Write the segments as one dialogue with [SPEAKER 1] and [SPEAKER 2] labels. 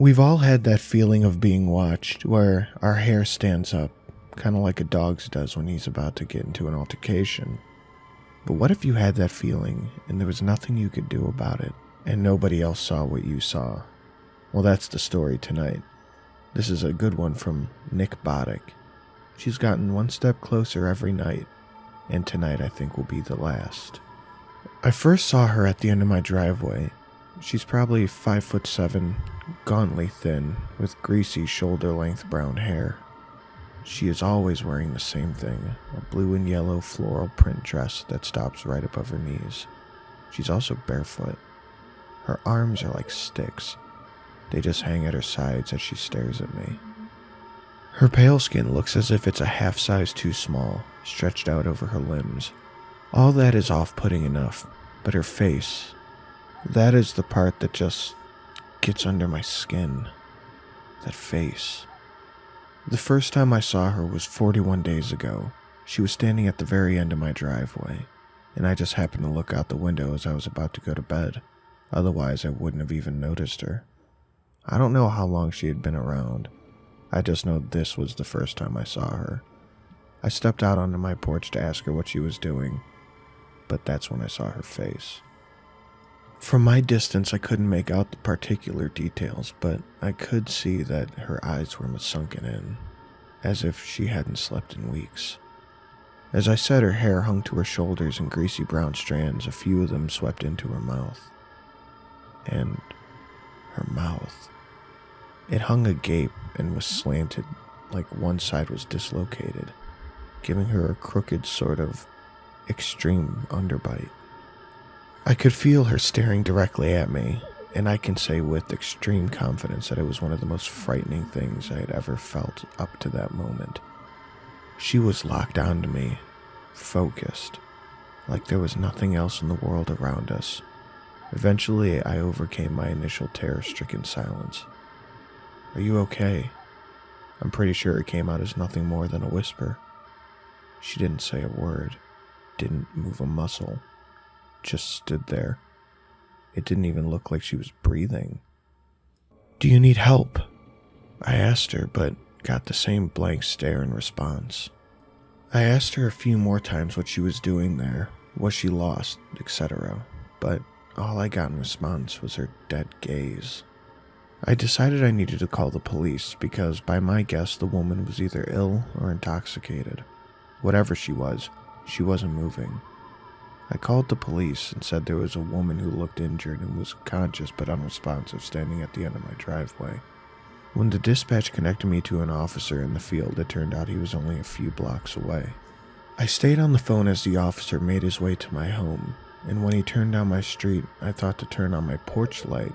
[SPEAKER 1] We've all had that feeling of being watched, where our hair stands up, kind of like a dog's does when he's about to get into an altercation. But what if you had that feeling, and there was nothing you could do about it, and nobody else saw what you saw? Well, that's the story tonight. This is a good one from Botic. She's gotten one step closer every night, and tonight I think will be the last. I first saw her at the end of my driveway. She's probably 5'7", gauntly thin, with greasy shoulder-length brown hair. She is always wearing the same thing, a blue and yellow floral print dress that stops right above her knees. She's also barefoot. Her arms are like sticks. They just hang at her sides as she stares at me. Her pale skin looks as if it's a half size too small, stretched out over her limbs. All that is off-putting enough, but her face, that is the part that just gets under my skin. That face. The first time I saw her was 41 days ago. She was standing at the very end of my driveway, and I just happened to look out the window as I was about to go to bed. Otherwise, I wouldn't have even noticed her. I don't know how long she had been around. I just know this was the first time I saw her. I stepped out onto my porch to ask her what she was doing, but that's when I saw her face. From my distance, I couldn't make out the particular details, but I could see that her eyes were sunken in, as if she hadn't slept in weeks. As I said, her hair hung to her shoulders in greasy brown strands, a few of them swept into her mouth. And her mouth. It hung agape and was slanted, like one side was dislocated, giving her a crooked sort of extreme underbite. I could feel her staring directly at me, and I can say with extreme confidence that it was one of the most frightening things I had ever felt up to that moment. She was locked onto me, focused, like there was nothing else in the world around us. Eventually, I overcame my initial terror-stricken silence. "Are you okay?" I'm pretty sure it came out as nothing more than a whisper. She didn't say a word, didn't move a muscle, just stood there. It didn't even look like she was breathing. "Do you need help?" I asked her, but got the same blank stare in response. I asked her a few more times what she was doing there, was she lost, etc., but all I got in response was her dead gaze. I decided I needed to call the police because, by my guess, the woman was either ill or intoxicated. Whatever she wasn't moving. I called the police and said there was a woman who looked injured and was conscious but unresponsive standing at the end of my driveway. When the dispatch connected me to an officer in the field, it turned out he was only a few blocks away. I stayed on the phone as the officer made his way to my home, and when he turned down my street, I thought to turn on my porch light.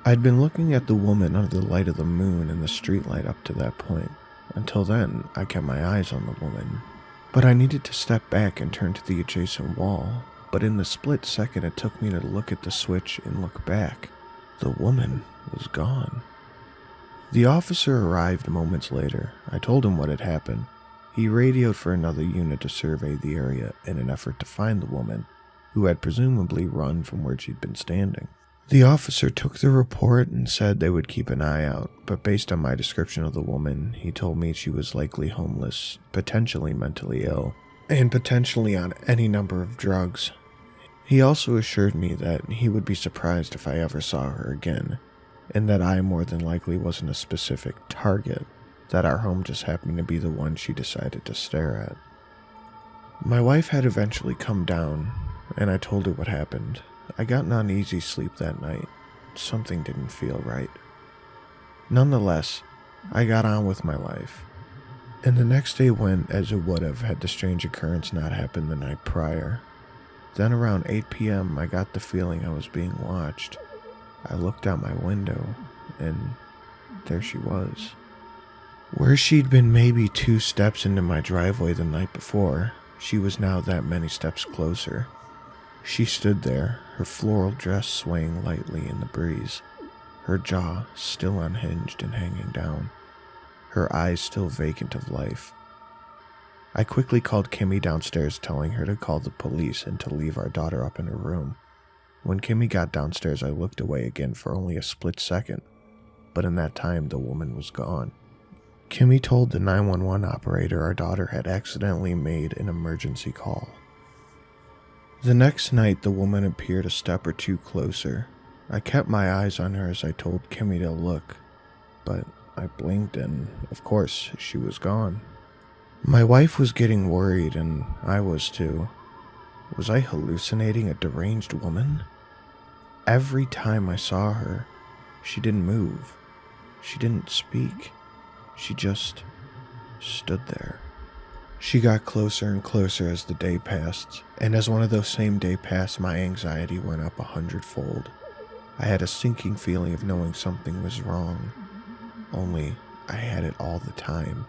[SPEAKER 1] I'd been looking at the woman under the light of the moon and the street light up to that point. Until then, I kept my eyes on the woman. But I needed to step back and turn to the adjacent wall. But in the split second it took me to look at the switch and look back, the woman was gone. The officer arrived moments later. I told him what had happened. He radioed for another unit to survey the area in an effort to find the woman, who had presumably run from where she'd been standing. The officer took the report and said they would keep an eye out, but based on my description of the woman, he told me she was likely homeless, potentially mentally ill, and potentially on any number of drugs. He also assured me that he would be surprised if I ever saw her again, and that I more than likely wasn't a specific target, that our home just happened to be the one she decided to stare at. My wife had eventually come down, and I told her what happened. I got an uneasy sleep that night. Something didn't feel right. Nonetheless, I got on with my life, and the next day went as it would have had the strange occurrence not happened the night prior. Then around 8 p.m., I got the feeling I was being watched. I looked out my window, and there she was. Where she'd been maybe 2 steps into my driveway the night before, she was now that many steps closer. She stood there, her floral dress swaying lightly in the breeze, her jaw still unhinged and hanging down, her eyes still vacant of life. I quickly called Kimmy downstairs, telling her to call the police and to leave our daughter up in her room. When Kimmy got downstairs, I looked away again for only a split second, but in that time the woman was gone. Kimmy told the 911 operator our daughter had accidentally made an emergency call. The next night the woman appeared a step or two closer. I kept my eyes on her as I told Kimmy to look, but I blinked and, of course, she was gone. My wife was getting worried, and I was too. Was I hallucinating a deranged woman? Every time I saw her, she didn't move. She didn't speak. She just stood there. She got closer and closer as the day passed, and as one of those same days passed, my anxiety went up 100-fold. I had a sinking feeling of knowing something was wrong, only I had it all the time.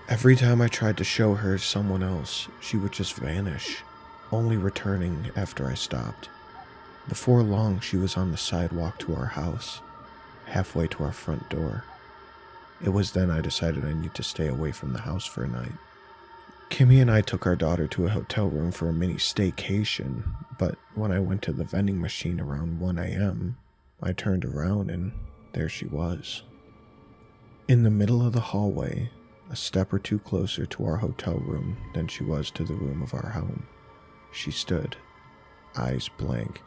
[SPEAKER 1] Every time I tried to show her someone else, she would just vanish, only returning after I stopped. Before long, she was on the sidewalk to our house, halfway to our front door. It was then I decided I need to stay away from the house for a night. Kimmy and I took our daughter to a hotel room for a mini staycation, but when I went to the vending machine around 1 a.m., I turned around and there she was. In the middle of the hallway, a step or two closer to our hotel room than she was to the room of our home. She stood, eyes blank,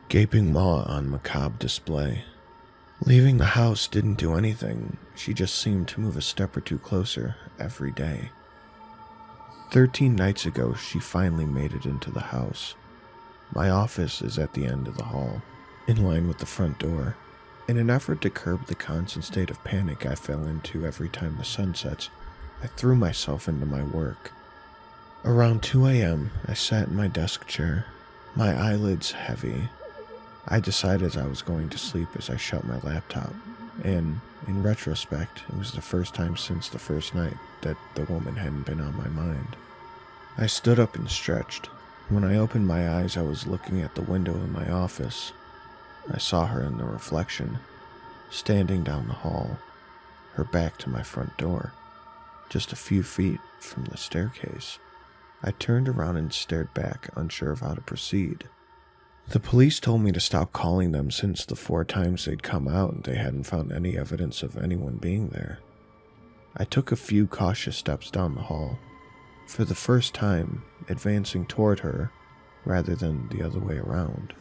[SPEAKER 1] gaping maw on macabre display. Leaving the house didn't do anything, she just seemed to move a step or two closer every day. 13 nights ago, she finally made it into the house. My office is at the end of the hall, in line with the front door. In an effort to curb the constant state of panic I fell into every time the sun sets, I threw myself into my work. Around 2 a.m., I sat in my desk chair, my eyelids heavy. I decided I was going to sleep as I shut my laptop, and in retrospect, it was the first time since the first night that the woman hadn't been on my mind. I stood up and stretched. When I opened my eyes, I was looking at the window in my office. I saw her in the reflection, standing down the hall, her back to my front door, just a few feet from the staircase. I turned around and stared back, unsure of how to proceed. The police told me to stop calling them since the 4 times they'd come out they hadn't found any evidence of anyone being there. I took a few cautious steps down the hall, for the first time advancing toward her rather than the other way around.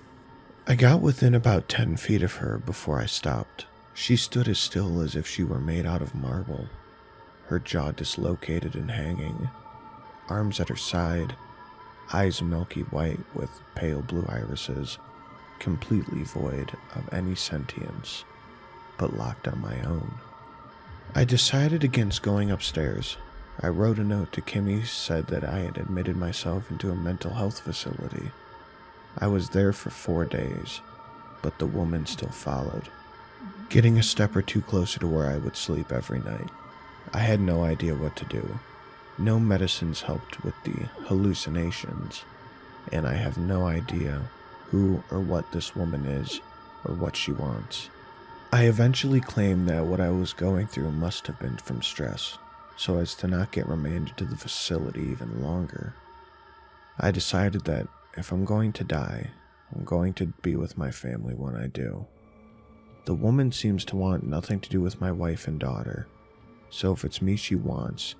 [SPEAKER 1] I got within about 10 feet of her before I stopped. She stood as still as if she were made out of marble, her jaw dislocated and hanging, arms at her side, eyes milky white with pale blue irises, completely void of any sentience, but locked on my own. I decided against going upstairs. I wrote a note to Kimmy, said that I had admitted myself into a mental health facility. I was there for 4 days, but the woman still followed, getting a step or two closer to where I would sleep every night. I had no idea what to do. No medicines helped with the hallucinations, and I have no idea who or what this woman is or what she wants. I eventually claimed that what I was going through must have been from stress, so as to not get remanded to the facility even longer. I decided that if I'm going to die, I'm going to be with my family when I do. The woman seems to want nothing to do with my wife and daughter, so if it's me she wants,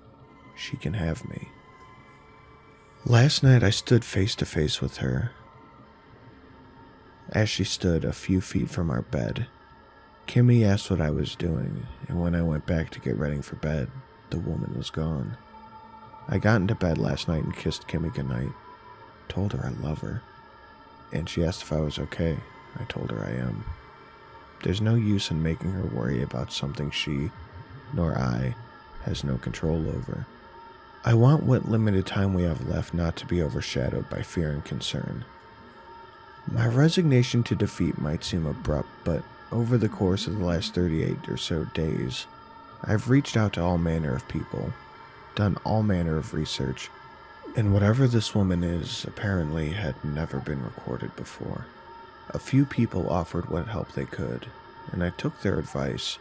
[SPEAKER 1] she can have me. Last night I stood face to face with her. As she stood a few feet from our bed, Kimmy asked what I was doing, and when I went back to get ready for bed, the woman was gone. I got into bed last night and kissed Kimmy goodnight, told her I love her, and she asked if I was okay. I told her I am. There's no use in making her worry about something she, nor I, has no control over. I want what limited time we have left not to be overshadowed by fear and concern. My resignation to defeat might seem abrupt, but over the course of the last 38 or so days, I've reached out to all manner of people, done all manner of research, and whatever this woman is apparently had never been recorded before. A few people offered what help they could, and I took their advice,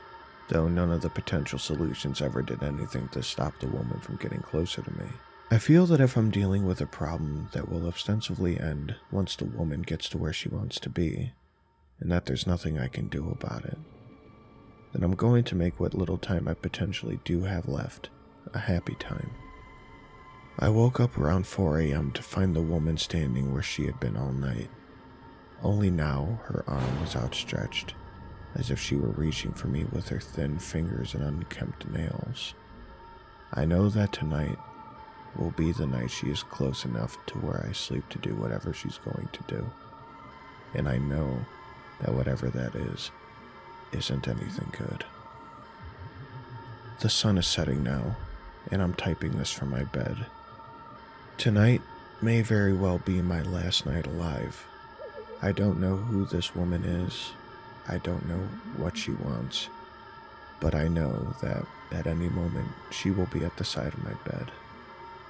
[SPEAKER 1] though none of the potential solutions ever did anything to stop the woman from getting closer to me. I feel that if I'm dealing with a problem that will ostensibly end once the woman gets to where she wants to be, and that there's nothing I can do about it. then I'm going to make what little time I potentially do have left a happy time. I woke up around 4 a.m. to find the woman standing where she had been all night. Only now her arm was outstretched, as if she were reaching for me with her thin fingers and unkempt nails. I know that tonight will be the night she is close enough to where I sleep to do whatever she's going to do. And I know that whatever that is, isn't anything good. The sun is setting now, and I'm typing this from my bed. Tonight may very well be my last night alive. I don't know who this woman is. I don't know what she wants. But I know that at any moment she will be at the side of my bed.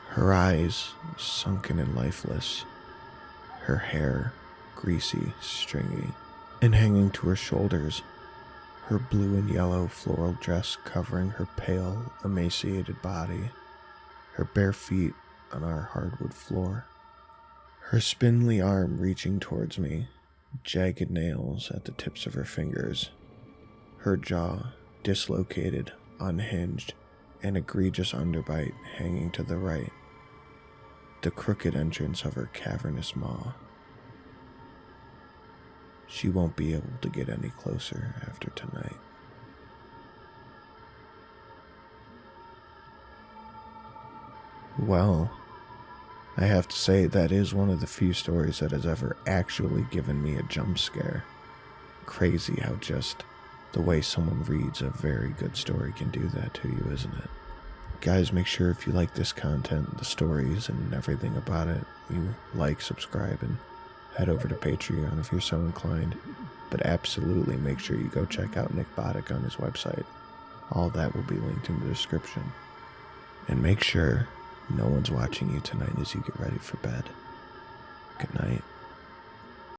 [SPEAKER 1] Her eyes sunken and lifeless. Her hair greasy, stringy, and hanging to her shoulders. Her blue and yellow floral dress covering her pale, emaciated body. Her bare feet on our hardwood floor. Her spindly arm reaching towards me, jagged nails at the tips of her fingers. Her jaw dislocated, unhinged, an egregious underbite hanging to the right. The crooked entrance of her cavernous maw. She won't be able to get any closer after tonight. Well, I have to say that is one of the few stories that has ever actually given me a jump scare. Crazy how just the way someone reads a very good story can do that to you, isn't it? Guys, make sure if you like this content, the stories and everything about it, you like, subscribe, and head over to Patreon if you're so inclined. But absolutely make sure you go check out Nick Botic on his website. All that will be linked in the description. And make sure no one's watching you tonight as you get ready for bed. Good night.